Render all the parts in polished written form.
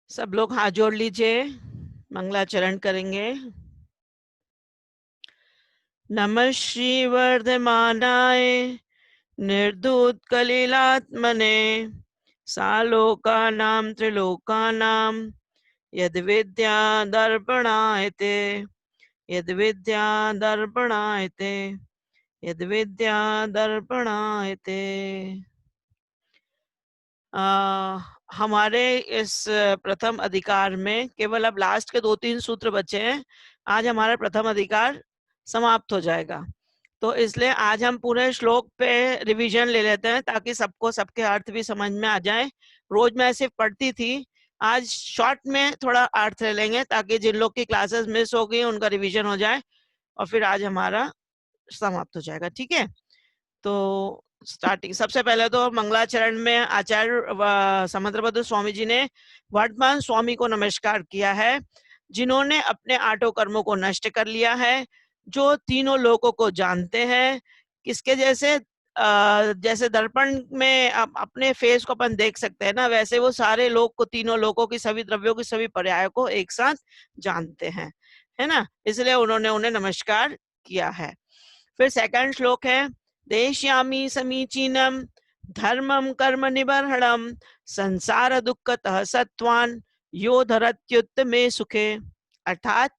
सब लोग हाथ जोड़ लीजिए, मंगलाचरण करेंगे। नमः श्री वर्धमानाय निर्धूत कलिलात्मने सालोकानां त्रिलोकानां यद्विद्या दर्पणायते यद्विद्या दर्पणायते यद्विद्या दर्पणायते। हमारे इस प्रथम अधिकार में केवल अब लास्ट के 2-3 सूत्र बचे हैं। आज हमारा प्रथम अधिकार समाप्त हो जाएगा, तो इसलिए आज हम पूरे श्लोक पे रिवीजन ले लेते हैं ताकि सबको सबके अर्थ भी समझ में आ जाए। रोज मैं सिर्फ पढ़ती थी, आज शॉर्ट में थोड़ा अर्थ ले लेंगे ताकि जिन लोग की क्लासेस मिस हो गई उनका रिवीजन हो जाए और फिर आज हमारा समाप्त हो जाएगा। ठीक है, तो स्टार्टिंग सबसे पहले तो मंगलाचरण में आचार्य समुद्रभद्र स्वामी जी ने वर्तमान स्वामी को नमस्कार किया है, जिन्होंने अपने आठों कर्मों को नष्ट कर लिया है, जो तीनों लोगों को जानते हैं। किसके जैसे? जैसे दर्पण में अपने फेस को अपन देख सकते हैं ना, वैसे वो सारे लोग को, तीनों लोगों की, सभी द्रव्यों की, सभी पर्यायों को एक साथ जानते हैं, है ना, इसलिए उन्होंने उन्हें नमस्कार किया है। फिर सेकंड श्लोक है, देश्यामि समीचीनम धर्मम कर्म निबर्हणम संसार दुःखतः सत्वान यो धरत्युत्तमे सुखे। अर्थात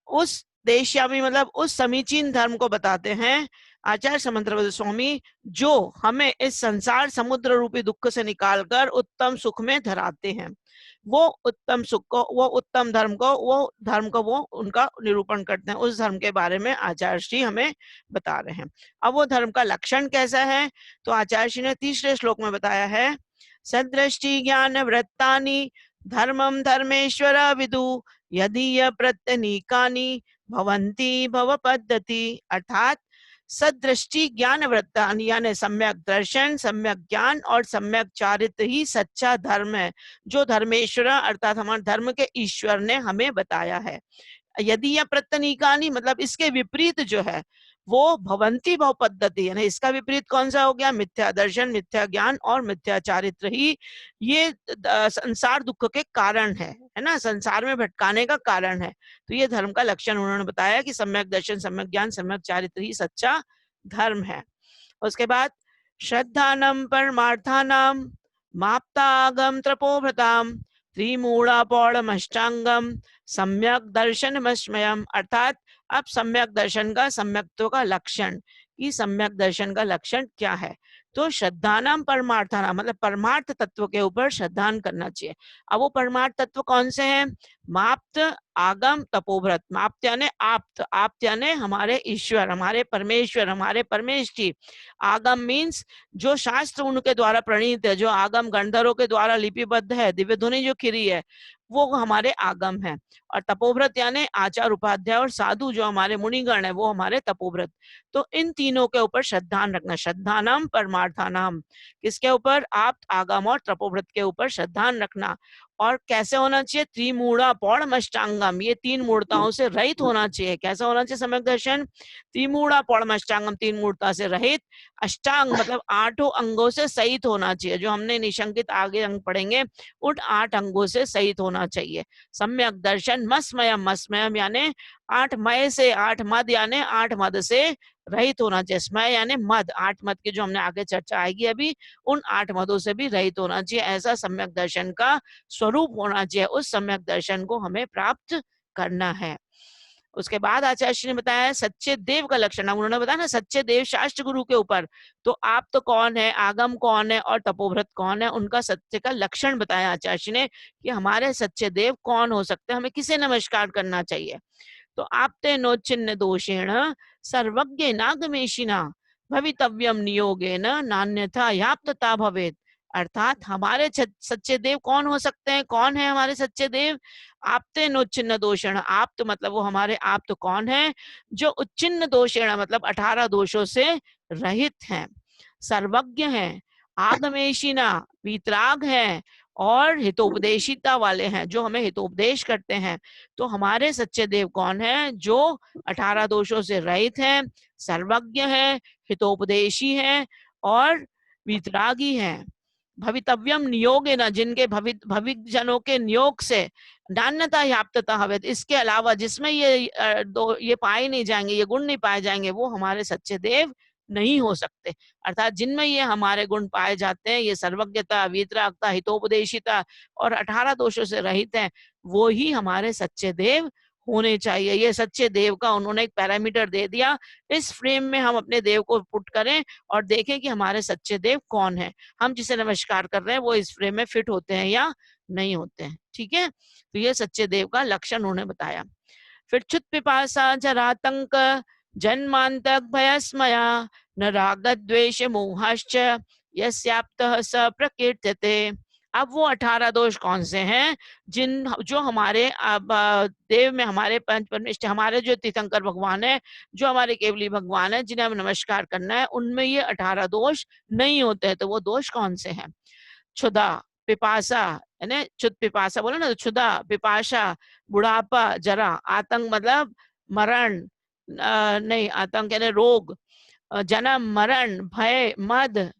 उस देश्यामी मतलब उस समीचीन धर्म को बताते हैं आचार्य समुद्रभद्र स्वामी, जो हमें इस संसार समुद्र रूपी दुख से निकालकर उत्तम सुख में धराते हैं। वो उत्तम सुख को, वो उत्तम धर्म को वो उनका निरूपण करते हैं। उस धर्म के बारे में आचार्य श्री हमें बता रहे हैं। अब वो धर्म का लक्षण कैसा है, तो आचार्य श्री ने तीसरे श्लोक में बताया है, सदृष्टि ज्ञान वृत्तानि धर्मम धर्मेश्वर विदु यदि प्रत्यनीकानि भवन्ति भव पद्धति। अर्थात सदृष्टि ज्ञान वृत्तानि यानी सम्यक दर्शन, सम्यक ज्ञान और सम्यक चारित्र ही सच्चा धर्म है, जो धर्मेश्वर अर्थात हमारे धर्म के ईश्वर ने हमें बताया है। यदि यह प्रत्यनीकानी मतलब इसके विपरीत जो है वो भवंती भव पद्धति है, इसका विपरीत कौन सा हो गया? मिथ्या दर्शन, मिथ्या ज्ञान और मिथ्या चारित्र ही ये संसार दुख के कारण है ना, संसार में भटकाने का कारण है। तो ये धर्म का लक्षण उन्होंने बताया कि सम्यक दर्शन, सम्यक ज्ञान, सम्यक चारित्र ही सच्चा धर्म है। उसके बाद श्रद्धानम परमार्थानाम माप्तागम तपोभृताम त्रिमूढ़ा पौड़मष्टांगम सम्यक दर्शनमस्मयम। अर्थात अब सम्यक दर्शन का, सम्यक्त्व का लक्षण, कि सम्यक दर्शन का लक्षण क्या है, तो श्रद्धानाम परमार्थानाम मतलब परमार्थ तत्व के ऊपर श्रद्धान करना चाहिए। अब वो परमार्थ तत्व कौन से हैं? माप्त, आगम, तपोभृत। माप्त यानी आप्त, आप्त यानी हमारे ईश्वर, हमारे परमेश्वर, हमारे परमेष्ठी। आगम मीन्स जो शास्त्र उनके द्वारा प्रणीत है, जो आगम गंधर्वों के द्वारा लिपिबद्ध है, दिव्य ध्वनि जो खिरी है, वो हमारे आगम है। और तपोव्रत यानी आचार उपाध्याय और साधु जो हमारे मुनिगण है, वो हमारे तपोव्रत। तो इन तीनों के ऊपर श्रद्धान रखना, श्रद्धानाम परमार्थानाम, किसके ऊपर? आप, आगम और तपोव्रत के ऊपर श्रद्धान रखना। और कैसे होना चाहिए? त्रिमूढ़ा पौड़मष्टांगम, ये तीन मूर्ताओं से रहित होना चाहिए। कैसा होना चाहिए सम्यक दर्शन? त्रिमूढ़ा पौड़मष्टांगम, तीन मूर्ता से रहित, अष्टांग मतलब आठों अंगों से सहित होना चाहिए। जो हमने निशंकित आगे अंग पढ़ेंगे, उन 8 अंगों से सहित होना चाहिए। सम्यक दर्शन मस्मयम, मस्मयम यानी 8 मय से, 8 मद यानी 8 मद से रहित होना चाहिए। स्मय यानी मद, 8 मद की जो हमने आगे चर्चा आएगी अभी, उन 8 मदों से भी रहित होना चाहिए। ऐसा सम्यक दर्शन का स्वरूप होना चाहिए। उस सम्यक दर्शन को हमें प्राप्त करना है। उसके बाद आचार्य ने बताया सच्चे देव का लक्षण। उन्होंने बताया ना सच्चे देव शास्त्र गुरु के ऊपर, तो आप तो कौन है, आगम कौन है और तपोव्रत कौन है, उनका सत्य का लक्षण बताया आचार्य ने कि हमारे सच्चे देव कौन हो सकते हैं, हमें किसे नमस्कार करना चाहिए। तो आपते नोचिन्न दोषेण सर्वज्ञ नागमेशिना भवितव्यम नियोगेन नान्यथा याप्तता भवेत्। अर्थात हमारे सच्चे देव कौन हो सकते हैं? कौन है हमारे सच्चे देव? आप्ते नोच्चिन्न दोषण। आप्त मतलब वो हमारे आप्त कौन है? जो उच्चिन्न दोषेण मतलब 18 दोषों से रहित हैं, सर्वज्ञ हैं, आगमेशिना वीतराग हैं और हितोपदेशिता वाले हैं, जो हमें हितोपदेश करते हैं। तो हमारे सच्चे देव कौन है? जो 18 दोषों से रहित हैं, सर्वज्ञ हैं, हितोपदेशी हैं और वीतरागी हैं। भवितव्यम नियोग न, जिनके भविक जनों के नियोग से नान्यता याप्तता हवे, इसके अलावा जिसमें ये पाए नहीं जाएंगे, ये गुण नहीं पाए जाएंगे, वो हमारे सच्चे देव नहीं हो सकते। अर्थात जिनमें ये हमारे गुण पाए जाते हैं, ये सर्वज्ञता, वीतरागता, हितोपदेशिता और 18 दोषों से रहित हैं, वो ही हमारे सच्चे देव होने चाहिए। ये सच्चे देव का उन्होंने एक पैरामीटर दे दिया। इस फ्रेम में हम अपने देव को पुट करें और देखें कि हमारे सच्चे देव कौन है, हम जिसे नमस्कार कर रहे हैं वो इस फ्रेम में फिट होते हैं या नहीं होते हैं। ठीक है, तो ये सच्चे देव का लक्षण उन्होंने बताया। फिर क्षुत पिपासा जरातंक जन्मांतक भयस्मया न राग द्वेष मोहाश्च यस्याप्तः स प्रकीर्त्यते। अब वो 18 दोष कौन से हैं? जो हमारे देव में हमारे पंच परमेष्ठ, हमारे जो तीर्थंकर भगवान है, जो हमारे केवली भगवान है, जिन्हें हम नमस्कार करना है, उनमें ये 18 दोष नहीं होते हैं। तो वो दोष कौन से हैं? क्षुधा, पिपासा, है ना, क्षुद पिपासा बोलो ना, तो क्षुधा, पिपासा, बुढ़ापा, जरा, आतंक मतलब मरण, नहीं आतंक यानी रोग, जन्म, मरण, भय, मद,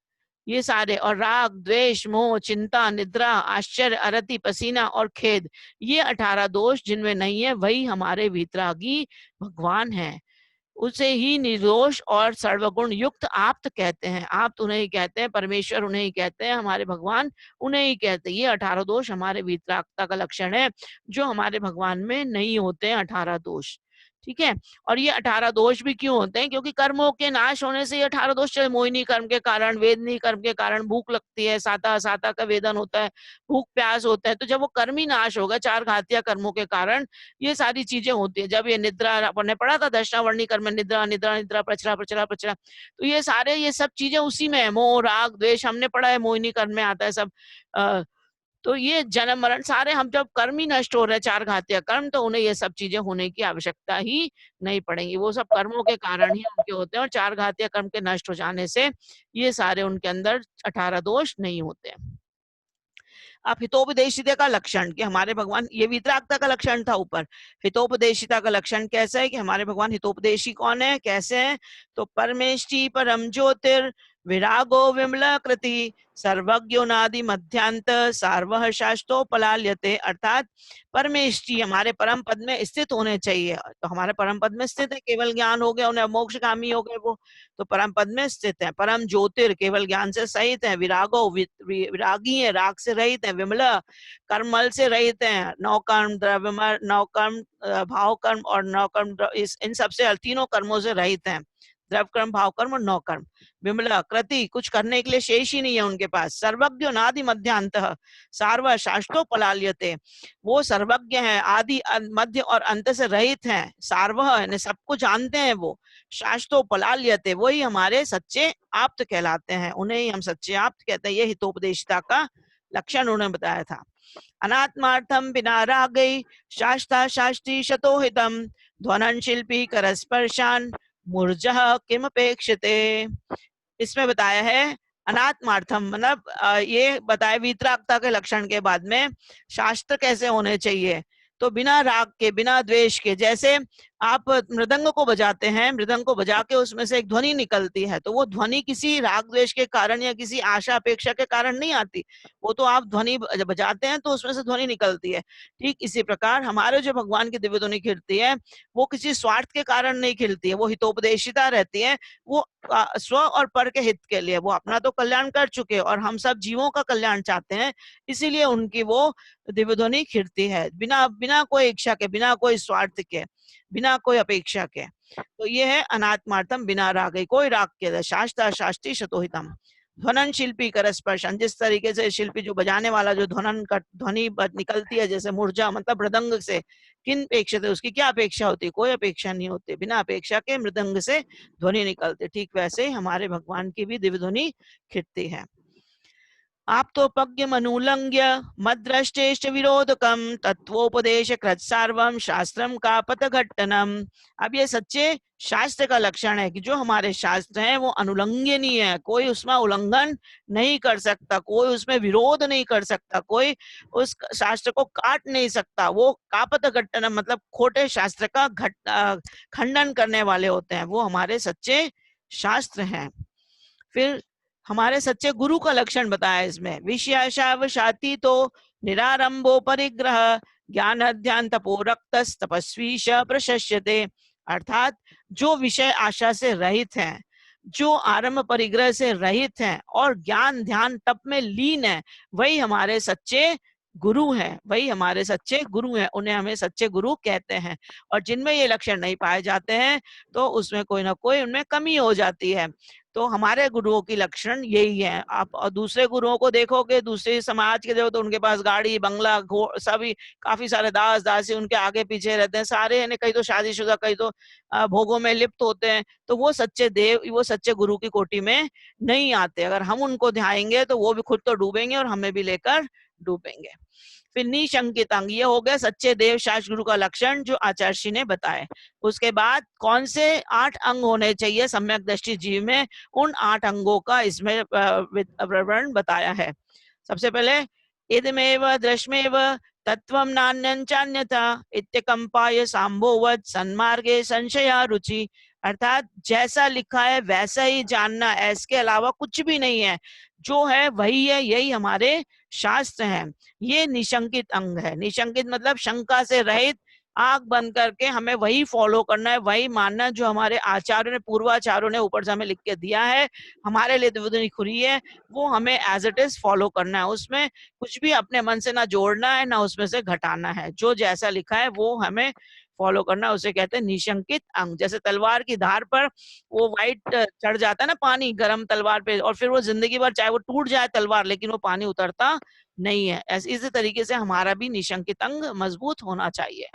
ये सारे, और राग, द्वेष, मोह, चिंता, निद्रा, आश्चर्य, अरति, पसीना और खेद, ये 18 दोष जिनमें नहीं है, वही हमारे वीतरागी भगवान हैं। उसे ही निर्दोष और सर्वगुण युक्त आप्त कहते हैं। आप्त उन्हें ही कहते हैं, परमेश्वर उन्हें ही कहते हैं, हमारे भगवान उन्हें ही कहते हैं। ये 18 दोष हमारे वीतरागता का लक्षण है, जो हमारे भगवान में नहीं होते हैं 18 दोष। ठीक है, और ये 18 दोष भी क्यों होते हैं? क्योंकि कर्मों के नाश होने से ये 18 दोष चले। मोहिनी कर्म के कारण, वेदनी कर्म के कारण भूख लगती है, साता साता का वेदन होता है, भूख प्यास होता है। तो जब वो कर्म ही नाश होगा, 4 घातिया कर्मों के कारण ये सारी चीजें होती है। जब ये निद्रा, अपन ने पढ़ा था दशनावर्णी कर्म में, निद्रा निद्रा निद्रा, प्रचरा प्रचरा प्रचरा, तो ये सारे, ये सब चीजें उसी में है। मोह, राग, द्वेष हमने पढ़ा है, मोहिनी कर्म में आता है सब। तो ये जन्म मरण सारे, हम जब कर्म ही नष्ट हो रहे हैं, 4 घातिया कर्म, तो उन्हें ये सब चीजें होने की आवश्यकता ही नहीं पड़ेगी। वो सब कर्मों के कारण ही उनके होते हैं, और 4 घातिया कर्म के नष्ट हो जाने से ये सारे उनके अंदर 18 दोष नहीं होते हैं। अब हितोपदेशिता का लक्षण, कि हमारे भगवान, ये वीतरागता का लक्षण था ऊपर, हितोपदेशिता का लक्षण कैसा है कि हमारे भगवान हितोपदेशी कौन है, कैसे हैं? तो परमेष्टि परम ज्योतिर विरागो विमला कृति सर्वज्ञो नादि मध्यांत सार्वह शास्त्रोपलाल्यते। अर्थात परमेष्टि हमारे परम पद में स्थित होने चाहिए। तो हमारे परम पद में स्थित है, केवल ज्ञान हो गया, उन्हें मोक्षगामी हो गए वो, तो परम पद में स्थित है। परम ज्योतिर केवल ज्ञान से सहित है, विरागो विरागी है, राग से रहित है, विमला कर्मल से रहित है, नौकर्म द्रव्य, नौकर्म भाव कर्म और नौकर्म, इन सबसे तीनों कर्मों से रहित है, द्रव्य कर्म, भाव कर्म और नौकर्म। विमला कृति, कुछ करने के लिए शेष ही नहीं है उनके पास। सर्वज्ञ नादि मध्यांत सार्व शास्त्रो पलाल्यते, वो सर्वज्ञ है, आदि मध्य और अंत से रहित हैं, सार्वह यानी सबको जानते हैं वो, शास्त्रो पलाल्यते, वही हमारे सच्चे आप्त कहलाते हैं, उन्हें ही हम सच्चे आप्त कहते हैं। ये हितोपदेशिता का लक्षण उन्होंने बताया था। अनात्मार्थम बिना रागै शास्ता शास्त्री शतोहितम ध्वनन शिल्पी करस्पर्शान मूर्जः किमपेक्षते। इसमें बताया है अनात्मार्थम, मतलब ये बताया वीतरागता के लक्षण के बाद में शास्त्र कैसे होने चाहिए। तो बिना राग के, बिना द्वेष के, जैसे आप मृदंग को बजाते हैं, मृदंग को बजा के उसमें से एक ध्वनि निकलती है, तो वो ध्वनि किसी राग द्वेष के कारण या किसी आशा अपेक्षा के कारण नहीं आती, वो तो आप ध्वनि बजाते हैं तो उसमें से ध्वनि निकलती है। ठीक इसी प्रकार हमारे जो भगवान की दिव्य ध्वनि खिलती है, वो किसी स्वार्थ के कारण नहीं खिलती है, वो हितोपदेशिता रहती है, वो स्व और पर के हित के लिए। वो अपना तो कल्याण कर चुके और हम सब जीवों का कल्याण चाहते हैं, इसीलिए उनकी वो दिव्य ध्वनि खिलती है, बिना बिना कोई इच्छा के, बिना कोई स्वार्थ के, बिना कोई अपेक्षा के। तो ये है अनात्मार्थम बिना राग, कोई राग के, शास्त्र शास्त्री शतोहितम ध्वनन शिल्पी कर स्पर्शन, जिस तरीके से शिल्पी जो बजाने वाला जो ध्वनि निकलती है, जैसे मूर्जा मतलब मृदंग से, किन अपेक्षित, उसकी क्या अपेक्षा होती है? कोई अपेक्षा नहीं होती, बिना अपेक्षा के मृदंग से ध्वनि निकलती। ठीक वैसे हमारे भगवान की भी दिव्य ध्वनि खिलती है। आप्तोपज्ञमनुलंघ्य मद्रष्टेष्ट विरोधकम तत्वोपदेश कृत सर्वम शास्त्रम का पथघट्टनम। अब ये सच्चे शास्त्र का लक्षण है कि जो हमारे शास्त्र हैं वो अनुलंघनीय है, कोई उसमें उल्लंघन नहीं कर सकता, कोई उसमें विरोध नहीं कर सकता, कोई उस शास्त्र को काट नहीं सकता। वो कापत घट्टनम मतलब खोटे शास्त्र का खंडन करने वाले होते हैं, वो हमारे सच्चे शास्त्र हैं। फिर हमारे सच्चे गुरु का लक्षण बताया इसमें, विषयाशावशाती तो निरारंभो परिग्रह ज्ञान ध्यान तपो रक्त तपस्वी श प्रशस्यते। अर्थात जो विषय आशा से रहित हैं, जो आरंभ परिग्रह से रहित हैं और ज्ञान ध्यान तप में लीन है, वही हमारे सच्चे गुरु हैं, वही हमारे सच्चे गुरु हैं, उन्हें हमें सच्चे गुरु कहते हैं। और जिनमें ये लक्षण नहीं पाए जाते हैं तो उसमें कोई ना कोई उनमें कमी हो जाती है। तो हमारे गुरुओं की लक्षण यही है। आप दूसरे गुरुओं को देखोगे, दूसरे समाज के जो, तो उनके पास गाड़ी बंगला सभी काफी सारे दास दासी उनके आगे पीछे रहते हैं, सारे यानी कई तो शादीशुदा, कई तो भोगों में लिप्त होते हैं। तो वो सच्चे देव, वो सच्चे गुरु की कोटि में नहीं आते। अगर हम उनको ध्याएंगे तो वो भी खुद तो डूबेंगे और हमें भी लेकर डूबेंगे। फिर निशंकित अंग, ये हो गया सच्चे देव शास्त्र गुरु का लक्षण जो आचार्य ने बताए। उसके बाद कौन से 8 अंग होने चाहिए सम्यक दृष्टि जीव में, उन 8 अंगों का इसमें विवरण बताया है। सबसे पहले इदमेव दृश्मेव तत्वम नान्यंचान्यथा इत्यकंपाय सांभोवत सन्मार्गे संशया रुचि। अर्थात जैसा लिखा है वैसा ही जानना, इसके अलावा कुछ भी नहीं है, जो है वही है, यही हमारे शास्त्र हैं। ये निशंकित अंग है। निशंकित मतलब शंका से रहित, आंख बंद करके हमें वही फॉलो करना है, वही मानना है जो हमारे आचार्यों ने, पूर्वाचार्यों ने ऊपर से हमें लिख के दिया है, हमारे लिए द्विगुनी खुरी है, वो हमें एज इट इज फॉलो करना है। उसमें कुछ भी अपने मन से ना जोड़ना है ना उसमें से घटाना है, जो जैसा लिखा है वो हमें फॉलो करना है, उसे कहते हैं निशंकित अंग। जैसे तलवार की धार पर वो वाइट चढ़ जाता है ना पानी गर्म तलवार पे, और फिर वो जिंदगी भर चाहे वो टूट जाए तलवार लेकिन वो पानी उतरता नहीं है। इसी तरीके से हमारा भी निशंकित अंग मजबूत होना चाहिए।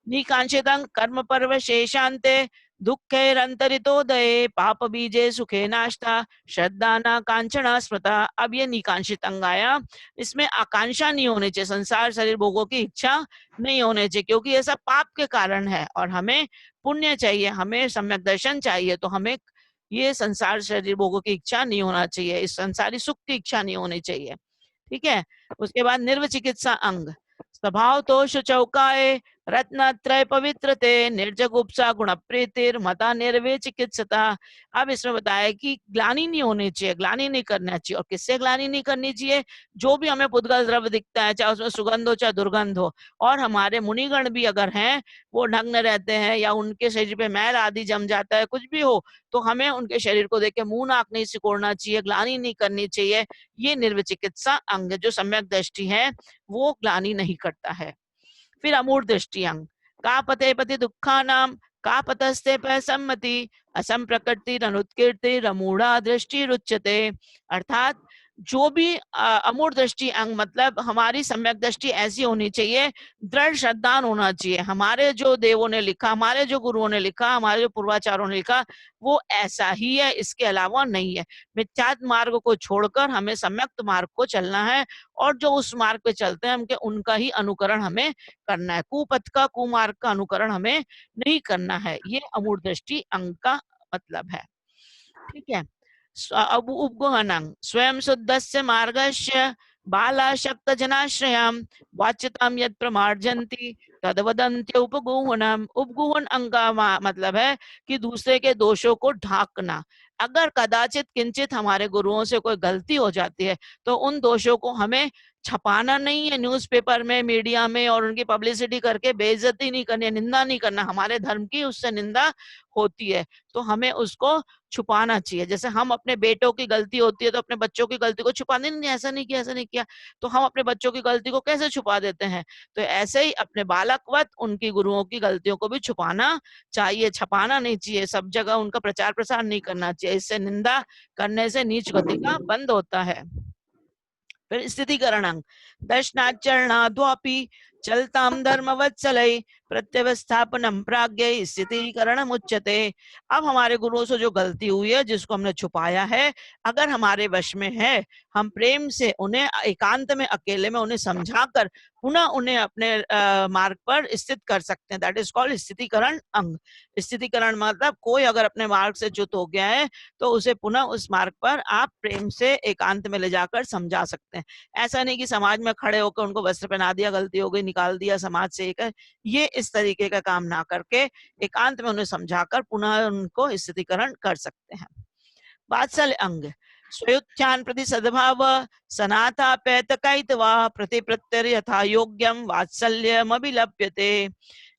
निकांक्षितं कर्म पर्व शेषांते दुःखैरन्तरितोदये पाप बीजे सुखे नाश्ता श्रद्धा कांचना स्मृता। अब ये निकांक्षित अंग आया, इसमें आकांक्षा नहीं होनी चाहिए, संसार शरीर भोगों की इच्छा नहीं होनी चाहिए, क्योंकि ये सब पाप के कारण है और हमें पुण्य चाहिए, हमें सम्यक दर्शन चाहिए। तो हमें ये संसार शरीर भोगों की इच्छा नहीं होना चाहिए, इस संसारी सुख की इच्छा नहीं होनी चाहिए। ठीक है। उसके बाद निर्वचिकित्सा अंग, स्वभाव तोष चौकाए रत्नत्रय पवित्रते निर्जगुप्सा गुण प्रीतिर मता निर्वे चिकित्सता। अब इसमें बताया कि ग्लानि नहीं होनी चाहिए, ग्लानि नहीं करना चाहिए। और किससे ग्लानि नहीं करनी चाहिए? जो भी हमें पुद्गल द्रव्य दिखता है, चाहे उसमें सुगंध हो चाहे दुर्गंध हो, और हमारे मुनिगण भी अगर हैं वो नग्न रहते हैं या उनके शरीर पे मैल आदि जम जाता है, कुछ भी हो, तो हमें उनके शरीर को देख के मुंह नाक नहीं सिकोड़ना चाहिए, ग्लानि नहीं करनी चाहिए। ये निर्विचिकित्सा अंग जो सम्यक दृष्टि है वो ग्लानि नहीं करता है। फिर अमूढ़ दृष्टि अंग, का पते पति दुखा नाम का पतस्ते पर सम्मति असम प्रकृति अनुत्कीर्ति रमूढ़ा दृष्टि रुच्यते। अर्थात जो भी अमूढ़ दृष्टि अंग मतलब हमारी सम्यक दृष्टि ऐसी होनी चाहिए, दृढ़ श्रद्धान होना चाहिए, हमारे जो देवों ने लिखा, हमारे जो गुरुओं ने लिखा, हमारे जो पूर्वाचारों ने लिखा वो ऐसा ही है, इसके अलावा नहीं है। मिथ्यात्व मार्ग को छोड़कर हमें सम्यक मार्ग को चलना है, और जो उस मार्ग पे चलते हैं हमके उनका ही अनुकरण हमें करना है, कुपथ का कुमार्ग का अनुकरण हमें नहीं करना है। ये अमूढ़ दृष्टि अंग का मतलब है। ठीक है। अब उपगहनं स्वयं शुद्धस्य मार्गस्य बालाशक्त जनाश्रयम् वाच्यताम यत् प्रमार्जन्ति तदवदन्त्य उपगुहनम। उपगुहन अंग का मतलब है कि दूसरे के दोषों को ढांकना। अगर कदाचित किंचित हमारे गुरुओं से कोई गलती हो जाती है तो उन दोषों को हमें छपाना नहीं है न्यूज़पेपर में, मीडिया में, और उनकी पब्लिसिटी करके बेइज्जती नहीं करनी है, निंदा नहीं करना। हमारे धर्म की उससे निंदा होती है तो हमें उसको छुपाना चाहिए। जैसे हम अपने बेटों की गलती होती है तो अपने बच्चों की गलती को छुपाने नहीं, ऐसा नहीं किया, ऐसा नहीं किया, तो हम अपने बच्चों की गलती को कैसे छुपा देते हैं? तो ऐसे ही अपने बालकवत उनकी गुरुओं की गलतियों को भी छुपाना चाहिए, छपाना नहीं चाहिए, सब जगह उनका प्रचार प्रसार नहीं करना चाहिए। इससे निंदा करने से नीच गति का बंद होता है। फिर स्थितिकरण अंग, दर्शनाचरणाद्वापि चलताम धर्मवत्सलै प्रत्यवस्थापनम प्राज्ञ स्थितिकरणम उच्यते। अब हमारे गुरुओं से जो गलती हुई है, जिसको हमने छुपाया है, अगर हमारे वश में है, हम प्रेम से उन्हें एकांत में अकेले में उन्हें समझाकर पुनः उन्हें अपने मार्ग पर स्थित कर सकते हैं। दैट इज कॉल्ड स्थितिकरण अंग। स्थितिकरण मतलब कोई अगर अपने मार्ग से च्युत हो गया है तो उसे पुनः उस मार्ग पर आप प्रेम से एकांत में ले जाकर समझा सकते हैं। ऐसा नहीं कि समाज में खड़े होकर उनको वस्त्र पहना दिया, गलती हो गई, निकाल दिया समाज से एक, ये इस तरीके का काम ना करके एकांत में उन्हें समझाकर पुनः उनको स्थितिकरण कर सकते हैं। वात्सल्य अंग स्वयुत्थान प्रति सद्भाव सनाथापेतकैतवा प्रतिप्रत्यर यथा योग्यम वात्सल्यम अभिलप्यते।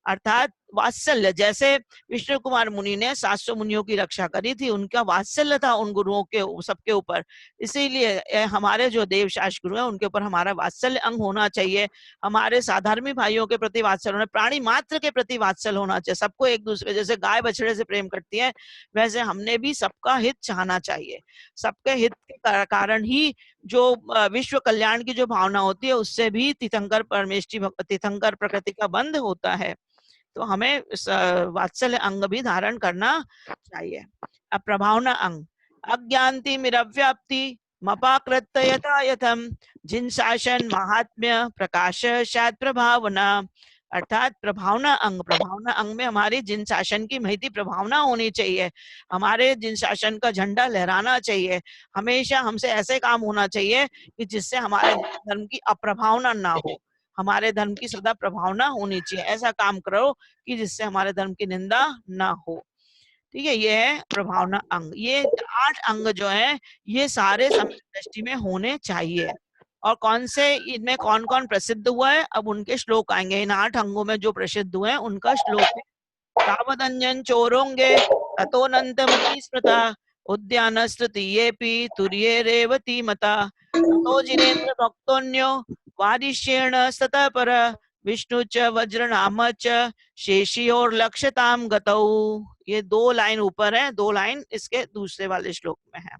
अर्थात वात्सल्य, जैसे विष्णु कुमार मुनि ने 700 मुनियों की रक्षा करी थी, उनका वात्सल्य था उन गुरुओं के सबके ऊपर। इसीलिए हमारे जो देवशास्त्र गुरु हैं उनके ऊपर हमारा वात्सल्य अंग होना चाहिए। हमारे साधर्मी भाइयों के प्रति वात्सल्य होना, प्राणी मात्र के प्रति वात्सल्य होना चाहिए। सबको एक दूसरे, जैसे गाय बछड़े से प्रेम करती है, वैसे हमने भी सबका हित चाहना चाहिए। सबके हित के कारण ही जो विश्व कल्याण की जो भावना होती है, उससे भी तीर्थंकर परमेष्टि तीर्थंकर प्रकृति का बंध होता है। तो हमें वात्सल्य अंग भी धारण करना चाहिए। अब प्रभावना अंग अज्ञान्ति मिरव्याप्ति मपाकृत यथा यथम जिन शासन महात्म्य प्रकाश शायद प्रभावना। अर्थात प्रभावना अंग, प्रभावना अंग में हमारी जिन शासन की महती प्रभावना होनी चाहिए, हमारे जिन शासन का झंडा लहराना चाहिए। हमेशा हमसे ऐसे काम होना चाहिए कि जिससे हमारे धर्म की अप्रभावना ना हो, हमारे धर्म की सदा प्रभावना होनी चाहिए। ऐसा काम करो कि जिससे हमारे धर्म की निंदा ना हो। ठीक है, ये है प्रभावना अंग। ये 8 अंग जो है ये सारे सम्यक दृष्टि में होने चाहिए। और कौन से, इनमें कौन कौन प्रसिद्ध हुआ है, अब उनके श्लोक आएंगे। इन 8 अंगों में जो प्रसिद्ध हुए हैं उनका श्लोक है। तावदन्यं चोरोंगे ततोऽनन्तमपि स्मृता उद्यानस्तृतीयेऽपि तुर्ये रेवती मता ततो जिनेन्द्र भक्तोऽन्यो वारिष्येण स्ततः पर विष्णु च वज्रनाम च शेषियोर्लक्ष्यतां गतौ। ये 2 लाइन ऊपर है, 2 लाइन इसके दूसरे वाले श्लोक में है।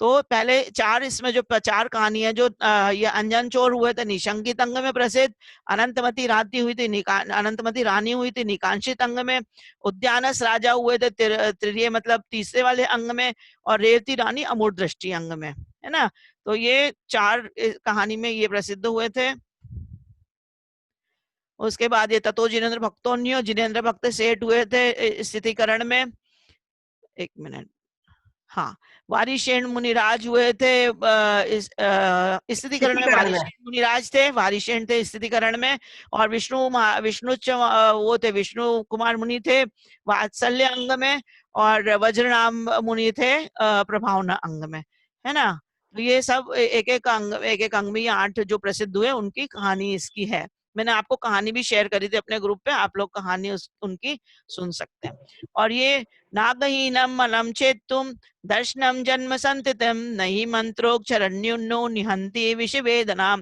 तो पहले 4 इसमें जो 4 कहानी है, जो ये अंजन चोर हुए थे निशंकित अंग में प्रसिद्ध, अनंतमती राती हुई थी अनंतमती रानी हुई थी निकांक्षित अंग में, उद्यानस राजा हुए थे तृतीय मतलब तीसरे वाले अंग में, और रेवती रानी अमूर्त दृष्टि अंग में, है ना। तो ये 4 कहानी में ये प्रसिद्ध हुए थे। उसके बाद ये ततो जिनेन्द्र भक्तोन्यो, जिनेन्द्र भक्त सेठ हुए थे स्थितिकरण में। एक मिनट, हाँ, वारिशेन मुनिराज हुए थे स्थितिकरण में। वारिशेन मुनिराज थे, वारिशेन थे स्थितिकरण में। और विष्णु वो थे, विष्णु कुमार मुनि थे वात्सल्य अंग में। और वज्रनाम मुनि थे प्रभावना अंग में, है ना। तो ये सब एक एक अंग में ये 8 जो प्रसिद्ध हुए उनकी कहानी इसकी है। मैंने आपको कहानी भी शेयर करी थी अपने ग्रुप पे, आप लोग कहानी उनकी सुन सकते हैं। और ये नागहीनम मलम चेत्तुम दर्शनम जन्म संतितम नहीं मंत्रोक्षरण्युन्नो निहंति विष वेदना।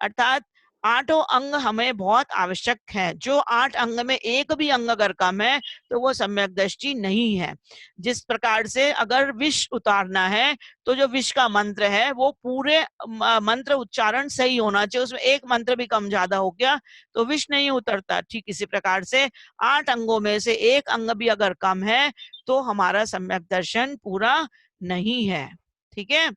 अर्थात 8 अंग हमें बहुत आवश्यक है। जो 8 अंग में एक भी अंग अगर कम है तो वो सम्यक दृष्टि नहीं है। जिस प्रकार से अगर विष उतारना है तो जो विष का मंत्र है वो पूरे मंत्र उच्चारण सही होना चाहिए, उसमें एक मंत्र भी कम ज्यादा हो गया तो विष नहीं उतरता। ठीक इसी प्रकार से 8 अंगों में से एक अंग भी अगर कम है तो हमारा सम्यक दर्शन पूरा नहीं है। ठीक है,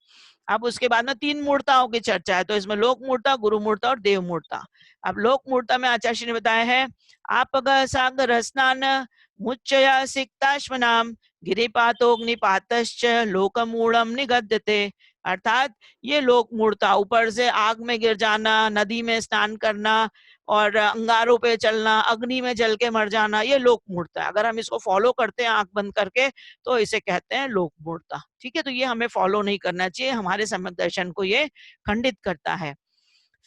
अब उसके बाद में 3 मूर्ताओं की चर्चा है। तो इसमें लोक मूर्ता, गुरु मूर्ता और देव मूर्ता। अब लोक मूर्ता में आचार्य ने बताया है आप सागर स्नान मुच्चया सिक्ताश्वनाम गिरिपातोग्निपातश्च लोकमूलम निगद्यते। अर्थात ये लोक मूर्ता, ऊपर से आग में गिर जाना, नदी में स्नान करना और अंगारों पे चलना, अग्नि में जल के मर जाना, ये लोक मूर्ता है। अगर हम इसको फॉलो करते हैं आंख बंद करके तो इसे कहते हैं लोक मूर्ता। ठीक है, तो ये हमें फॉलो नहीं करना चाहिए, हमारे सम्यक दर्शन को ये खंडित करता है।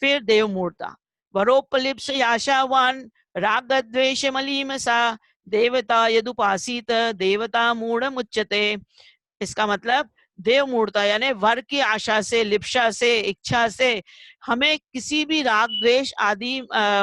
फिर देव मूर्ता वरोपलिप्स आशावान राग द्वेष मलीम सा देवता यदुपासित देवता मूढ़ मुच्यते। इसका मतलब देव मूर्ता यानी वर की आशा से, लिप्सा से, इच्छा से हमें किसी भी राग द्वेष आदि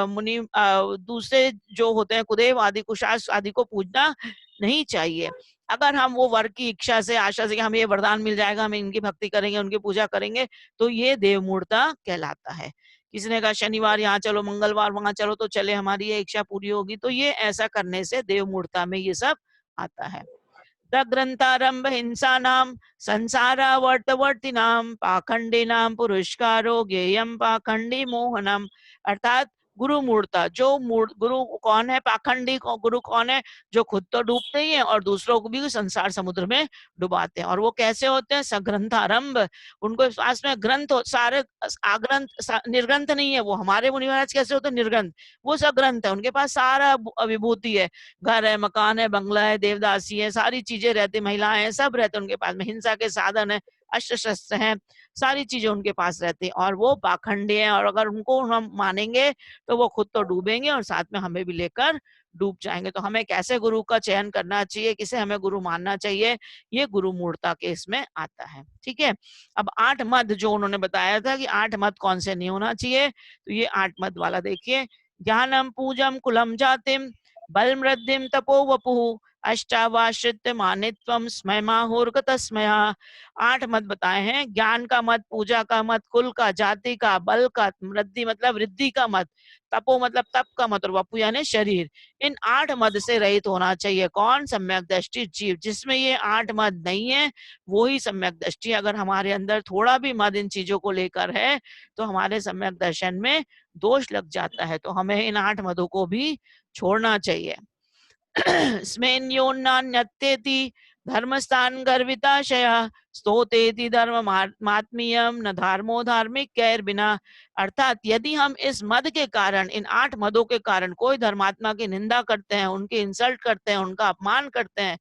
मुनि दूसरे जो होते हैं कुदेव आदि कुशास आदि को पूजना नहीं चाहिए। अगर हम वो वर की इच्छा से, आशा से कि हमें ये वरदान मिल जाएगा, हम इनकी भक्ति करेंगे, उनकी पूजा करेंगे, तो ये देव मूर्ता कहलाता है। किसी ने कहा शनिवार यहाँ चलो, मंगलवार वहां चलो, तो चले, हमारी ये इच्छा पूरी होगी। तो ये ऐसा करने से देव मूर्ता में ये सब आता है। ग्रंथारंभ हिंसा नाम संसारावर्तवर्ती नाम पाखंडी नाम पुरस्कारो ज्ञेयम पाखंडी मोहनम। अर्थात गुरु मूर्ता, जो गुरु कौन है, पाखंडी गुरु कौन है, जो खुद तो डूबते ही हैं और दूसरों को भी संसार समुद्र में डुबाते हैं। और वो कैसे होते हैं, सग्रंथारंभ, उनको पास में ग्रंथ सारे आग्रंथ निर्ग्रंथ नहीं है। वो हमारे मुनि महाराज कैसे होते हैं, निर्ग्रंथ, वो सग्रंथ है, उनके पास सारा विभूति है, घर है, मकान है, बंगला है, देवदासी है, सारी चीजें रहती, महिलाएं हैं, सब रहते उनके पास में, हिंसा के साधन है, अस्त्र शस्त्र हैं, सारी चीजें उनके पास रहती है। और वो पाखंडी है, और अगर उनको हम मानेंगे तो वो खुद तो डूबेंगे और साथ में हमें भी लेकर डूब जाएंगे। तो हमें कैसे गुरु का चयन करना चाहिए, किसे हमें गुरु मानना चाहिए, ये गुरु मूर्ता के इसमें आता है। ठीक है। अब 8 मद जो उन्होंने बताया था कि 8 मद कौन से नहीं होना चाहिए, तो ये 8 मद वाला देखिए, ज्ञानम पूजम कुलम जातिम बल मृद्धिम तपो वपुः अष्टावाश्रित मानित्वम स्मयमाहुर्गत स्मया। 8 मत बताए हैं, ज्ञान का मत, पूजा का मत, कुल का, जाति का, बल का, वृद्धि मतलब वृद्धि का मत, तपो मतलब तप का मत, और वपु यानी शरीर। इन 8 मद से रहित होना चाहिए कौन, सम्यक दृष्टि जीव। जिसमें ये 8 मद नहीं है वो ही सम्यक दृष्टि। अगर हमारे अंदर थोड़ा भी मद इन चीजों को लेकर है तो हमारे सम्यक दर्शन में दोष लग जाता है। तो हमें इन 8 मदों को भी छोड़ना चाहिए। स्मेन्योन्नान्यत्येति धर्मस्थान गर्विताशया स्तोतेति धर्म मात्मीयम न धर्मो धार्मिक कैर बिना। अर्थात यदि हम इस मद के कारण, इन 8 मदों के कारण कोई धर्मात्मा की निंदा करते हैं, उनकी इंसल्ट करते हैं, उनका अपमान करते हैं,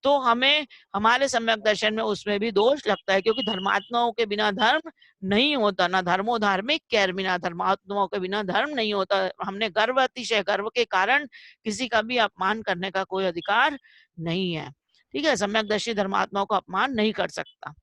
तो हमें हमारे सम्यक दर्शन में उसमें भी दोष लगता है, क्योंकि धर्मात्माओं के बिना धर्म नहीं होता, ना धर्मो धार्मिक कैर बिना, धर्मात्माओं के बिना धर्म नहीं होता। हमने गर्व, अतिशय गर्व के कारण किसी का भी अपमान करने का कोई अधिकार नहीं है। ठीक है, सम्यकदर्शी धर्मात्माओं का अपमान नहीं कर सकता।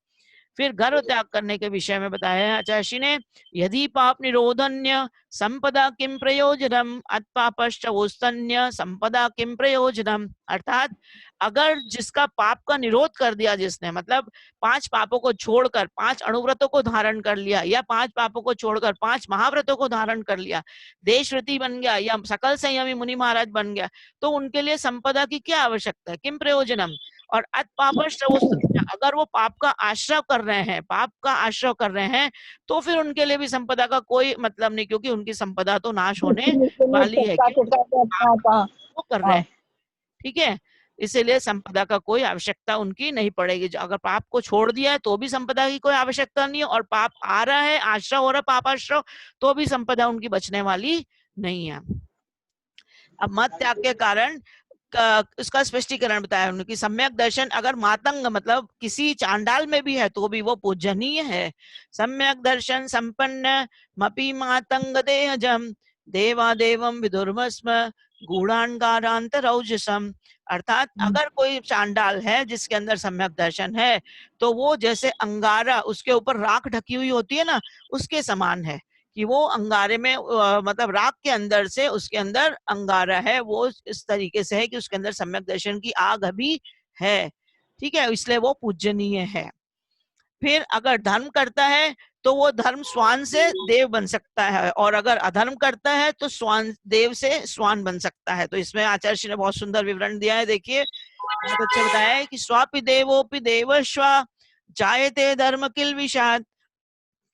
फिर गर्व त्याग करने के विषय में बताया है आचार्य ने, यदि पाप निरोधन्य संपदा किम प्रयोजनम अत्पापश्चोस्तन्य संपदा किम प्रयोजनम। अर्थात अगर जिसका पाप का निरोध कर दिया जिसने, मतलब 5 पापों को छोड़कर 5 अणुव्रतों को धारण कर लिया, या 5 पापों को छोड़कर 5 महाव्रतों को धारण कर लिया, देशव्रती बन गया, या सकल संयमी मुनि महाराज बन गया, तो उनके लिए संपदा की क्या आवश्यकता है, किम प्रयोजनम। और अगर वो पाप का आश्रय कर रहे हैं, पाप का आश्रय कर रहे हैं, तो फिर उनके लिए भी संपदा का कोई मतलब नहीं, क्योंकि उनकी संपदा तो नाश होने वाली है, क्योंकि वो कर रहे हैं। ठीक है, इसीलिए संपदा का कोई आवश्यकता उनकी नहीं पड़ेगी। अगर पाप को छोड़ दिया है तो भी संपदा की कोई आवश्यकता नहीं है, और पाप आ रहा है, आश्रय हो रहा है, पापाश्रय, तो भी संपदा उनकी बचने वाली नहीं है। अब मत त्याग के कारण उसका स्पष्टीकरण बताया उन्होंने कि सम्यक दर्शन अगर मातंग मतलब किसी चांडाल में भी है तो भी वो पूजनीय है। सम्यक दर्शन संपन्न मपि मातंग देहजम देवादेवम विदुर्भस्म गूढ़ांगारांतरौजसम। अर्थात अगर कोई चांडाल है जिसके अंदर सम्यक दर्शन है तो वो जैसे अंगारा, उसके ऊपर राख ढकी हुई होती है ना, उसके समान है, कि वो अंगारे में मतलब राख के अंदर से उसके अंदर अंगारा है, वो इस तरीके से है कि उसके अंदर सम्यक दर्शन की आग अभी है। ठीक है, इसलिए वो पूजनीय है। फिर अगर धर्म करता है तो वो धर्म स्वान से देव बन सकता है, और अगर अधर्म करता है तो स्वान देव से स्वान बन सकता है। तो इसमें आचार्य ने बहुत सुंदर विवरण दिया है, देखिए बहुत अच्छा बताया है कि स्वापि देवोपि देवश्वा जायते धर्म किल विषाद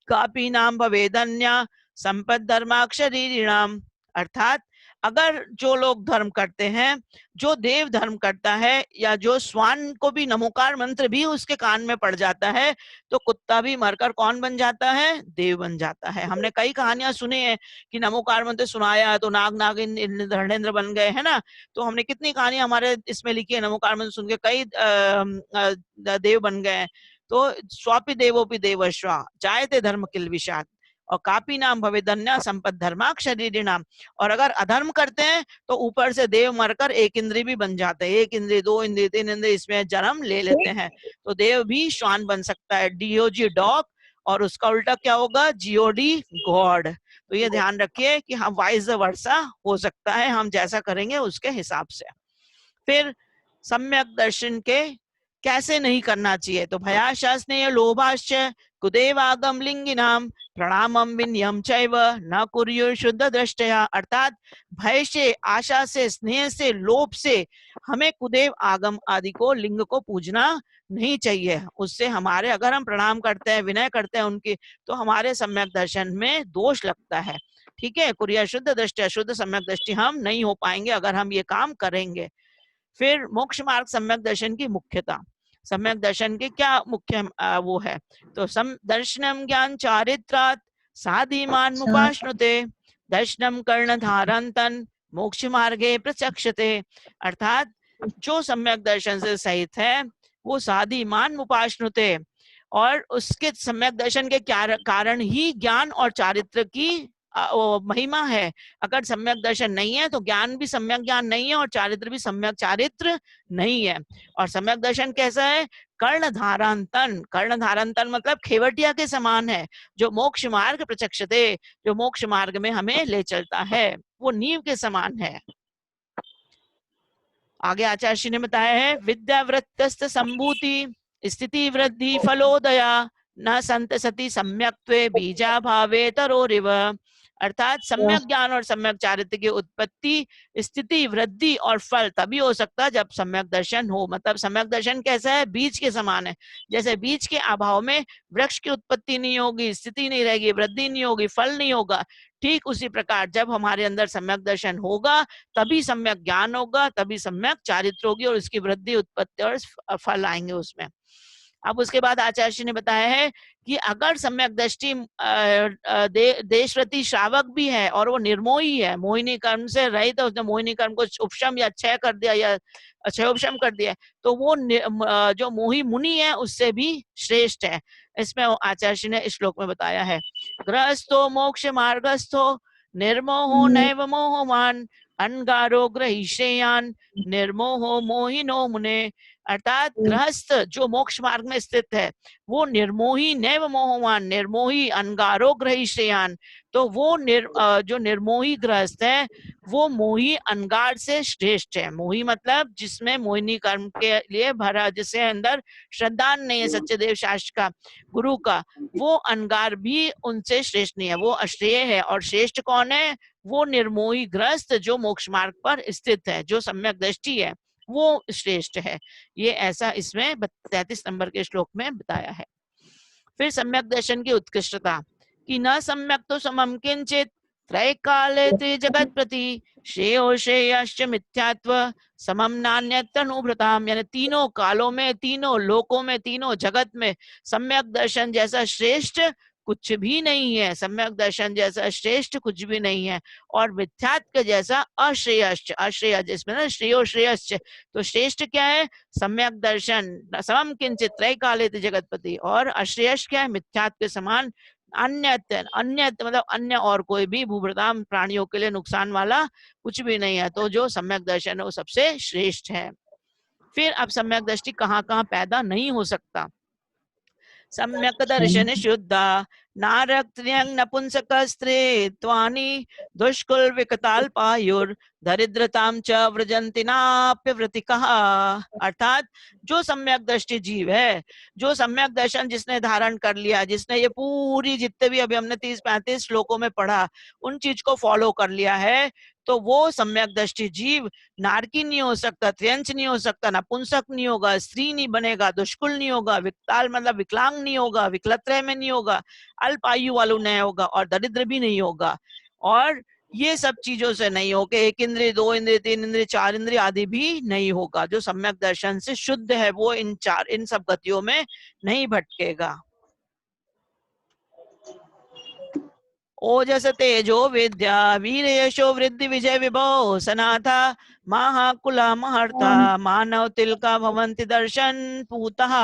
कापी नाम भवेदन्या संपद धर्माक्षरीणाम। अर्थात अगर जो लोग धर्म करते हैं, जो देव धर्म करता है, या जो स्वान को भी नमोकार मंत्र भी उसके कान में पड़ जाता है, तो कुत्ता भी मरकर कौन बन जाता है, देव बन जाता है। हमने कई कहानियां सुनी है कि नमोकार मंत्र सुनाया तो नाग नागिन धर्मेंद्र बन गए, है ना। तो हमने कितनी कहानियां हमारे इसमें लिखी है, नमोकार मंत्र सुन के कई देव बन गए। तो स्वापि देवोपि देवश्वा जायते धर्म किल विषाद और कापी नाम भवेदन्या संपद धर्माक्षरीणाम। और अगर अधर्म करते हैं तो ऊपर से देव मरकर एक इंद्री भी बन जाते हैं, 1 इंद्री 2 इंद्री 3 इंद्री इसमें जन्म ले लेते हैं। तो देव भी श्वान बन सकता है, डीओजी डॉग, और उसका उल्टा क्या होगा, जीओडी गॉड। तो ये ध्यान रखिए कि हम वाइस वर्सा हो सकता है, हम जैसा करेंगे उसके हिसाब से। फिर सम्यक दर्शन के कैसे नहीं करना चाहिए, तो भयाशास्त्रेय लोभाश्च कुदेवागम लिंगिनाम प्रणामम विनयम चैव न कुर्यु शुद्ध दृष्टया। अर्थात भय से, आशा से, स्नेह से, लोभ से हमें कुदेव आगम आदि को, लिंग को पूजना नहीं चाहिए। उससे हमारे, अगर हम प्रणाम करते हैं, विनय करते हैं उनकी, तो हमारे सम्यक दर्शन में दोष लगता है। ठीक है, कुरिया शुद्ध दृष्टि, अशुद्ध सम्यक दृष्टि हम नहीं हो पाएंगे अगर हम ये काम करेंगे। फिर मोक्ष मार्ग सम्यक दर्शन की मुख्यता, सम्यक दर्शन के क्या मुख्य वो है, तो सम दर्शनम ज्ञान चारित्रात् साधीमान मुपाश्नुते दर्शनम कर्ण धारंतन मोक्ष मार्गे प्रचक्षते। अर्थात जो सम्यक दर्शन से सहित है वो साधीमान मुपाश्नुते, और उसके सम्यक दर्शन के कारण ही ज्ञान और चारित्र की महिमा है। अगर सम्यक दर्शन नहीं है तो ज्ञान भी सम्यक ज्ञान नहीं है और चारित्र भी सम्यक चारित्र नहीं है। और सम्यक दर्शन कैसा है, कर्ण धारांतन, कर्ण धारांतन मतलब खेवटिया के समान है, जो मोक्ष मार्ग प्रचक्षते, जो मोक्ष मार्ग में हमें ले चलता है, वो नींव के समान है। आगे आचार्य ने बताया है, विद्यावृत्तस्थ संभूति स्थिति वृद्धि फलोदया न संत सती सम्यक्त्वे बीजा भावे तरोरिव। अर्थात सम्यक ज्ञान और सम्यक चारित्र की उत्पत्ति, स्थिति, वृद्धि और फल तभी हो सकता है जब सम्यक दर्शन हो। मतलब सम्यक दर्शन कैसा है, बीज के समान है। जैसे बीज के अभाव में वृक्ष की उत्पत्ति नहीं होगी, स्थिति नहीं रहेगी, वृद्धि नहीं होगी, फल नहीं होगा, ठीक उसी प्रकार जब हमारे अंदर सम्यक दर्शन होगा तभी सम्यक ज्ञान होगा, तभी सम्यक चारित्र होगी और उसकी वृद्धि, उत्पत्ति और फल आएंगे उसमें। अब उसके बाद आचार्य ने बताया है कि अगर सम्यक दृष्टि देशरति श्रावक भी है और वो निर्मोही है, मोहिनी कर्म से रहित है, उसने मोहिनी कर्म को उपशम या क्षय कर दिया या क्षयोपशम कर दिया, तो वो जो मोही मुनि है उससे भी श्रेष्ठ है। इसमें आचार्य ने इस श्लोक में बताया है, गृहस्थो मोक्ष मार्गस्थो निर्मोहो नैव मोहमान अनगारो ग्रहीष्ययान निर्मोहो मोहिनो मुने। अर्थात गृहस्थ जो मोक्ष मार्ग में स्थित है वो निर्मोही नैव मोहवान, निर्मोही अनगारो ग्रहीष्ययान, तो वो जो निर्मोही गृहस्थ है वो मोही अनगार से श्रेष्ठ है। मोही मतलब जिसमें मोहिनी कर्म के लिए भरा, जिसके अंदर श्रद्धा नहीं है सत्यदेव शास्त्र का, गुरु का, वो अनगार भी उनसे श्रेष्ठ नहीं है, वो अश्रेय है। और श्रेष्ठ कौन है, वो निर्मोही ग्रस्त जो मोक्ष मार्ग पर स्थित है, जो सम्यक दृष्टि है, वो श्रेष्ठ है। ये ऐसा इसमें 33 नंबर के श्लोक में बताया है। फिर सम्यक दर्शन की उत्कृष्टता कि न सम्यक तो समम किंचित त्रय काले जगत प्रति श्रेयो श्रेयश्च मिथ्यात्व समम नान्यतनुभृताम। यानी तीनों कालों में, तीनों लोकों में, तीनों जगत में सम्यक दर्शन जैसा श्रेष्ठ कुछ भी नहीं है, सम्यक दर्शन जैसा श्रेष्ठ कुछ भी नहीं है, और मिथ्यात्व जैसा अश्रेयश्च, अश्रेय जिसमें ना श्रेयो श्रेयश्च, तो श्रेष्ठ क्या है, सम्यक दर्शन, समम किंचित त्रय काले जगतपति, और अश्रेयश क्या है, मिथ्यात्व के समान, अन्य अन्य मतलब अन्य और कोई भी भूभृताम प्राणियों के लिए नुकसान वाला कुछ भी नहीं है। तो जो सम्यक दर्शन है वो सबसे श्रेष्ठ है। फिर अब सम्यक दृष्टि कहाँ कहाँ पैदा नहीं हो सकता, सम्यक दर्शन शुद्धा नारक्त्र्यं नपुंसक स्त्री त्वानि दुष्कुल विकताल्पायुर दरिद्रताम च व्रजन्ति नाप्यवृतिकः। अर्थात जो सम्यक दृष्टि जीव है, जो सम्यक दर्शन जिसने धारण कर लिया, जिसने ये पूरी जितने भी अभी हमने 30-35 श्लोकों में पढ़ा उन चीज को फॉलो कर लिया है, तो वो सम्यक दृष्टि जीव नारकी नहीं हो सकता, त्र्यंच नहीं हो सकता, नपुंसक नहीं होगा, स्त्री नहीं बनेगा, दुष्कुल नहीं होगा, विकताल मतलब विकलांग नहीं होगा, विकलत्रय में नहीं होगा, अल्प आयु वालों नहीं होगा, और दरिद्र भी नहीं होगा। और ये सब चीजों से नहीं होगा, एक इंद्रिय, दो इंद्रिय, तीन इंद्रिय, चार इंद्रिय आदि भी नहीं होगा। जो सम्यक दर्शन से शुद्ध है वो इन सब गतियों में नहीं भटकेगा। ओजस तेजो विद्या वीर यशो वृद्धि विजय विभव सनाथा महाकुला महर्ता मानव तिलका भवंति दर्शन पूतः।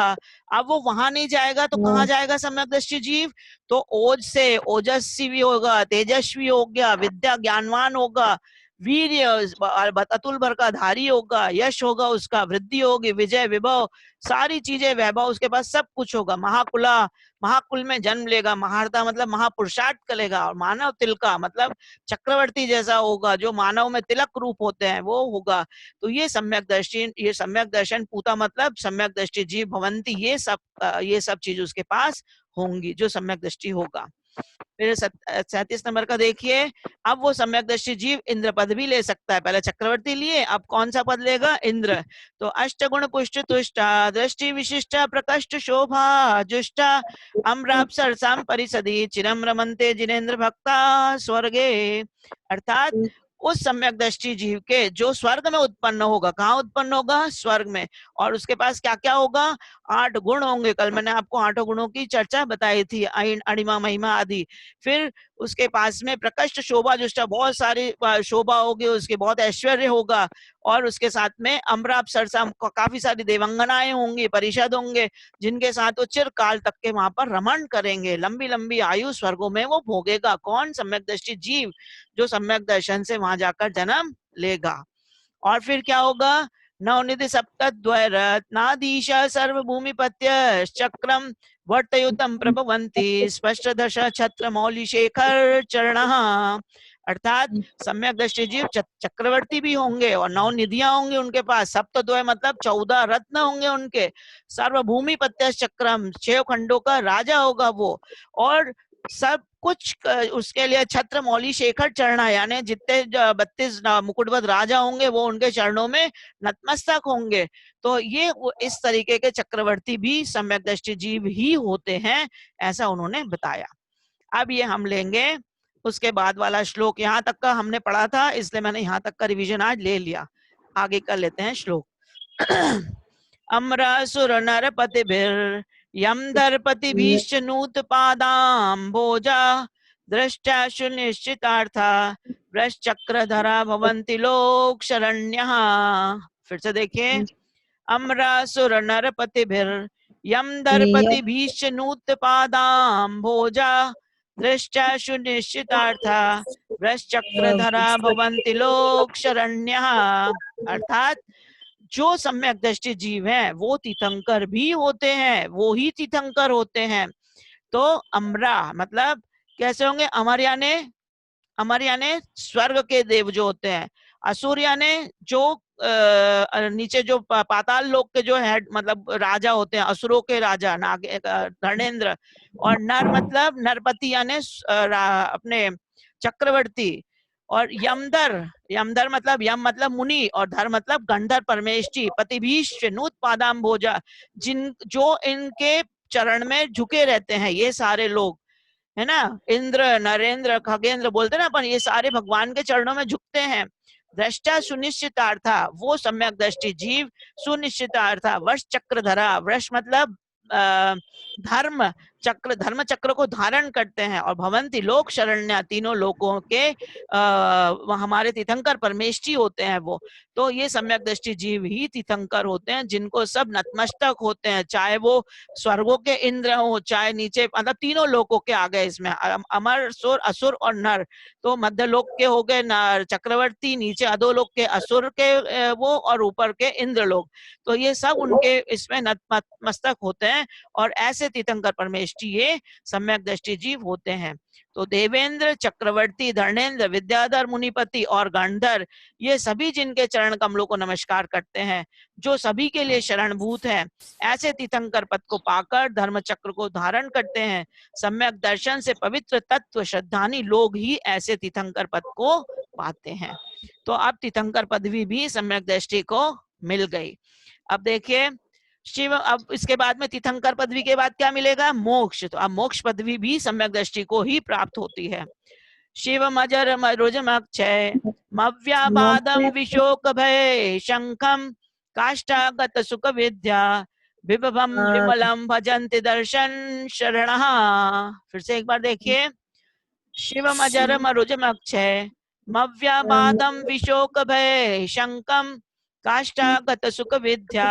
अब वो वहां नहीं जाएगा तो कहाँ जाएगा सम्यक दृष्टि जीव, तो ओज से ओजस्वी भी होगा, तेजस्वी हो गया, विद्या ज्ञानवान होगा, वीर्य अतुल भर का धारी होगा, यश होगा उसका, वृद्धि होगी, विजय विभव, सारी चीजें, वैभव उसके पास सब कुछ होगा, महाकुला महाकुल में जन्म लेगा, महारता मतलब महापुरुषार्थ करेगा, और मानव तिलका मतलब चक्रवर्ती जैसा होगा, जो मानव में तिलक रूप होते हैं वो होगा। तो ये सम्यक दृष्टि, ये सम्यक दर्शन पूता मतलब सम्यक दृष्टि जीव भवंती, ये सब चीज उसके पास होंगी, जो सम्यक दृष्टि होगा। फिर 37 नंबर का देखिए, अब वो सम्यक दृष्टि जीव इंद्र पद भी ले सकता है। पहले चक्रवर्ती लिए, अब कौन सा पद लेगा? इंद्र। तो अष्टगुण पुष्ट तुष्टा दृष्टि विशिष्टा प्रकष्ट शोभा जुष्टा अम्राप्सरसाम परिसदी चिरम रमन्ते जिनेन्द्र भक्ता स्वर्गे। अर्थात उस सम्यक दृष्टि जीव के जो स्वर्ग में उत्पन्न होगा। कहाँ उत्पन्न होगा? स्वर्ग में। और उसके पास क्या क्या होगा? 8 गुण होंगे। कल मैंने आपको 8 गुणों की चर्चा बताई थी, अणिमा महिमा आदि। फिर उसके पास में प्रकष्ट शोभा जुष्टा, बहुत सारी शोभा होगी उसके, बहुत ऐश्वर्य होगा। और उसके साथ में अम्राप सरसा, काफी सारी देवंगनाएं होंगी, परिषद होंगे, जिनके साथ वो चिरकाल तक के वहां पर रमण करेंगे। लंबी लंबी आयु स्वर्गों में वो भोगेगा। कौन? सम्यक दृष्टि जीव, जो सम्यक दर्शन से वहां जाकर जन्म लेगा। और फिर क्या होगा? नवनिधि सप्तद्वैरत्नाधीशा सर्वभूमिपत्य चक्रम वर्तयुतम प्रभवन्ति स्पष्ट दशा छत्र मौलि शेखर चरणः। अर्थात सम्यक दृष्टि जीव चक्रवर्ती भी होंगे और नौ निधियां होंगी उनके पास। सप्तद्वय मतलब 14 रत्न होंगे उनके। सार्वभूमिपत्य चक्रम, 6 खंडों का राजा होगा वो। और सब कुछ उसके लिए छत्र मौली शेखर चरणा, यानी जितने 32 मुकुटबद्ध राजा होंगे वो उनके चरणों में नतमस्तक होंगे। तो ये इस तरीके के चक्रवर्ती भी सम्यक दृष्टि जीव ही होते हैं, ऐसा उन्होंने बताया। अब ये हम लेंगे उसके बाद वाला श्लोक। यहाँ तक का हमने पढ़ा था, इसलिए मैंने यहाँ तक का रिवीजन आज ले लिया। आगे कर लेते हैं श्लोक। अम्रासुर नरपतिभिर यम दर्पति भीष्णूत पादाम्भोजा दृष्टाशु निश्चितार्था वृश्चक्रधरा भवन्ति लोक शरण्यः। फिर से देखिए, अम्रासुर नरपतिभिर यम दर्पति भीष्णूत पादाम्भोजा दृष्टाशु निश्चितार्था वृश्चक्रधरा भवन्ति लोक शरण्यः। अर्थात जो सम्यक दृष्टि जीव है वो तीर्थंकर भी होते हैं, वो ही तीर्थंकर होते हैं। तो अमरा मतलब कैसे होंगे? अमर यानी स्वर्ग के देव जो होते हैं। असुर यानी जो नीचे जो पाताल लोक के जो हेड मतलब राजा होते हैं, असुरों के राजा धर्मेंद्र। और नर मतलब नरपति यानी अपने चक्रवर्ती। और यमधर मतलब यम मतलब मुनि, और धर मतलब गंधर परमेष्टि। पतिभीष्ट नूत पादाम भोजा, जिन जो इनके चरण में झुके रहते हैं ये सारे लोग, है ना। इंद्र, नरेंद्र, खगेंद्र बोलते ना अपन, ये सारे भगवान के चरणों में झुकते हैं। दृष्टा सुनिश्चितार्था, वो सम्यक दृष्टि जीव सुनिश्चितार्था वश चक्रधरा, वश मतलब धर्म चक्र को धारण करते हैं। और भवंती लोक शरण्य, तीनों लोकों के हमारे तीर्थंकर परमेष्टि होते हैं वो। तो ये सम्यक दृष्टि जीव ही तीर्थंकर होते हैं, जिनको सब नतमस्तक होते हैं, चाहे वो स्वर्गों के इंद्र हो, चाहे नीचे मतलब तीनों लोकों के आ गए इसमें, अमर, सुर, असुर और नर। तो मध्य लोक के हो गए नर चक्रवर्ती, नीचे अधोलोक के असुर के वो, और ऊपर के इंद्र लोक। तो ये सब उनके इसमें नतमस्तक होते हैं। और ऐसे तीर्थंकर परमेष्टि ये सम्यक दृष्टि जीव होते हैं। तो देवेंद्र, चक्रवर्ती, धर्मेंद्र, विद्याधर, मुनिपति और गणधर, ये सभी जिनके चरण कमलों को नमस्कार करते हैं, जो सभी के लिए शरणभूत है, ऐसे तीर्थंकर पद को पाकर धर्म चक्र को धारण करते हैं। सम्यक दर्शन से पवित्र तत्व श्रद्धानी लोग ही ऐसे तीर्थंकर पद को पाते हैं। तो अब तीर्थंकर पदवी भी सम्यक दृष्टि को मिल गई। अब देखिए शिव, अब इसके बाद में तीर्थंकर पदवी के बाद क्या मिलेगा? मोक्ष। तो अब मोक्ष पदवी भी सम्यक दृष्टि को ही प्राप्त होती है। शिवम अजर रोजमक्षय मव्याबादम विशोक भय शंखम काष्ठागत सुख विद्या विभवम विमलम भजन्ति दर्शन शरणः। फिर से एक बार देखिए, शिवम अजरम रुजमक्षय मव्याबादम विशोक भय शंखम काष्ठागत सुख विद्या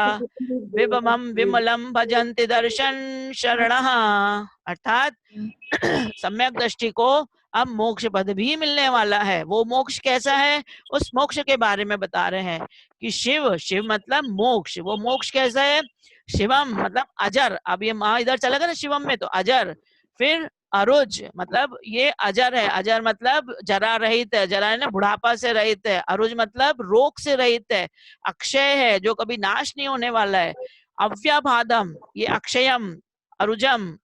विभवम विमलम भजन्ति दर्शन शरणः। अर्थात सम्यक दृष्टि को अब मोक्ष पद भी मिलने वाला है। वो मोक्ष कैसा है, उस मोक्ष के बारे में बता रहे हैं कि शिव मतलब मोक्ष। वो मोक्ष कैसा है? शिवम मतलब अजर। अब ये माँ इधर चलेगा ना शिवम में, तो अजर। फिर अरुज मतलब ये अजर है, अजर मतलब जरा रहित है, जरा है ना बुढ़ापा से रहित है। अरुज मतलब रोग से रहित है, अक्षय है, जो कभी नाश नहीं होने वाला है। अव्याभादम ये अक्षयम, अरुजम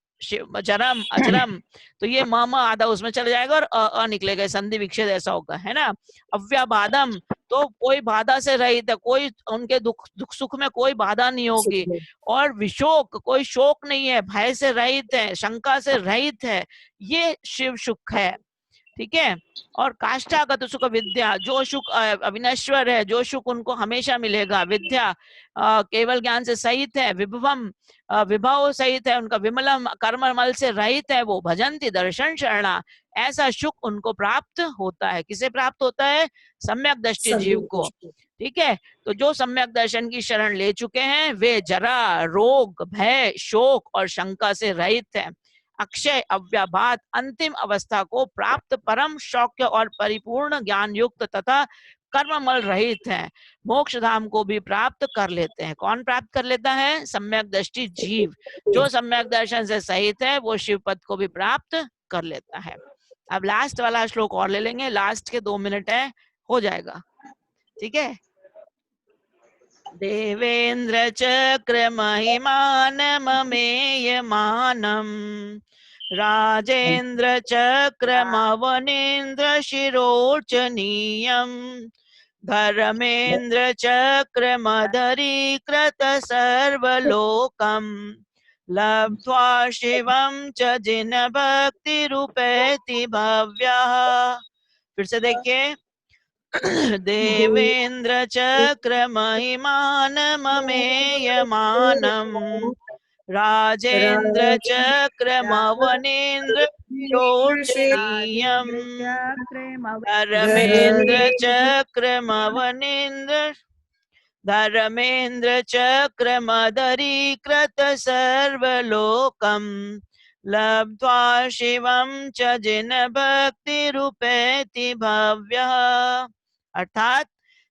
जरम अजरम, तो ये म आधा उसमें चला जाएगा और अ निकलेगा, संधि विच्छेद ऐसा होगा, है ना। अव्याबाधम, तो कोई बाधा से रहित है, कोई उनके दुख सुख में कोई बाधा नहीं होगी। और विशोक, कोई शोक नहीं है, भय से रहित है, शंका से रहित है, ये शिव सुख है, ठीक है। और काष्ठागत सुख विद्या, जो सुख अविनश्वर है, जो सुख उनको हमेशा मिलेगा। विद्या केवल ज्ञान से सहित है। विभवम, विभव सहित है उनका। विमलम, कर्ममल से रहित है वो। भजंती दर्शन शरणा, ऐसा सुख उनको प्राप्त होता है। किसे प्राप्त होता है? सम्यक दृष्टि जीव को, ठीक है। तो जो सम्यक दर्शन की शरण ले चुके हैं वे जरा, रोग, भय, शोक और शंका से रहित है। अक्षय, अव्याभात, अंतिम अवस्था को प्राप्त परम शौक्य और परिपूर्ण ज्ञान युक्त तथा कर्ममल रहित है। मोक्ष धाम को भी प्राप्त कर लेते हैं। कौन प्राप्त कर लेता है? सम्यक दृष्टि जीव। जो सम्यक दर्शन से सहित है वो शिव पद को भी प्राप्त कर लेता है। अब लास्ट वाला श्लोक और ले लेंगे, लास्ट के 2 मिनट है, हो जाएगा, ठीक है। देवेंद्र चक्र महिमान ममेयमानम, राजेंद्र चक्रमवनेन्द्र शिरोचनीयम, धर्मेन्द्र चक्रमधरीकृत सर्वलोकम, लब्ध्वा शिवं च जिन भक्ति रूपेति भव्यः। फिर से देखिए, देवेंद्र चक्र महिमान ममेयमानम, राजेंद्र चक्रमवनेन्द्र शिरोचनीयम, धर्मेन्द्र चक्रमवनेन्द्र, धर्मेन्द्र चक्रमधरीकृत सर्वलोकम, लब्ध्वा शिवं च जिन भक्ति रूपेति भव्यः। अर्थात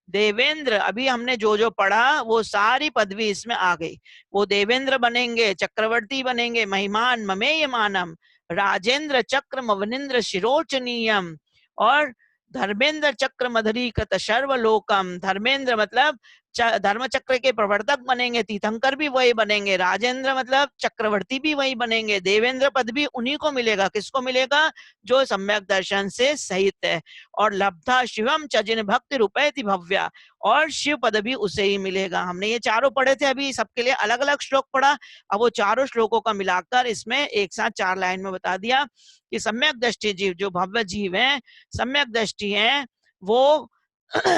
देवेंद्र, अभी हमने जो जो पढ़ा वो सारी पदवी इसमें आ गई। वो देवेंद्र बनेंगे, चक्रवर्ती बनेंगे, महिमान ममेयमानम, राजेंद्र चक्र मवनिंद्र शिरोचनीयम, और धर्मेंद्र चक्र मधुरीकृत सर्वलोकम। धर्मेंद्र मतलब धर्म चक्र के प्रवर्तक बनेंगे, तीर्थंकर भी वही बनेंगे। राजेंद्र मतलब चक्रवर्ती भी वही बनेंगे। देवेंद्र पद भी उन्हीं को मिलेगा। किसको मिलेगा? जो सम्यक दर्शन से सहित है। और लब्धा शिवम च जिन भक्ति रूपेति भव्या, और शिव पद भी उसे ही मिलेगा। हमने ये चारों पढ़े थे, अभी सबके लिए अलग अलग श्लोक पढ़ा। अब वो चारों श्लोकों का मिलाकर इसमें एक साथ 4 लाइन में बता दिया कि सम्यक दृष्टि जीव, जो भव्य जीव है, सम्यक दृष्टि है, वो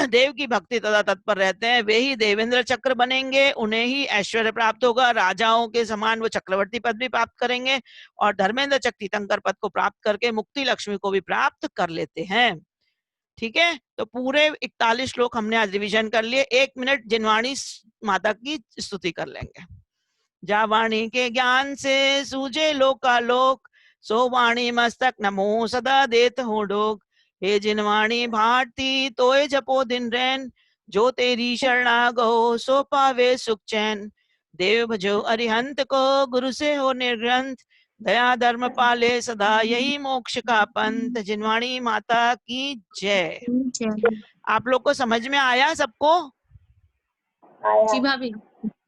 देव की भक्ति तथा तत्पर रहते हैं, वे ही देवेंद्र चक्र बनेंगे, उन्हें ही ऐश्वर्य प्राप्त होगा, राजाओं के समान वो चक्रवर्ती पद भी प्राप्त करेंगे, और धर्मेंद्र चक्र तीर्थंकर पद को प्राप्त करके मुक्ति लक्ष्मी को भी प्राप्त कर लेते हैं, ठीक है। तो पूरे 41 श्लोक हमने आज रिवीजन कर लिए। 1 मिनट जिनवाणी माता की स्तुति कर लेंगे। जा वाणी के ज्ञान से सूझे लोकालोक, सो वाणी मस्तक नमो सदा देत हो डोक। हे जिनवाणी भारती तोय जपो दिन रैन, जो तेरी शरणा गो सो पावे सुख चैन। देव भजो अरिहंत को गुरु से हो निर्ग्रंथ, दया धर्म पाले सदा यही मोक्ष का पंथ। जिनवाणी माता की जय। आप लोग को समझ में आया सबको? जी भाभी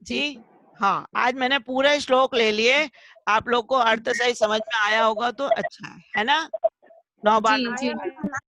जी हाँ, आज मैंने पूरे श्लोक ले लिए, आप लोग को अर्थ सही समझ में आया होगा तो अच्छा है ना। 9 बार जी जी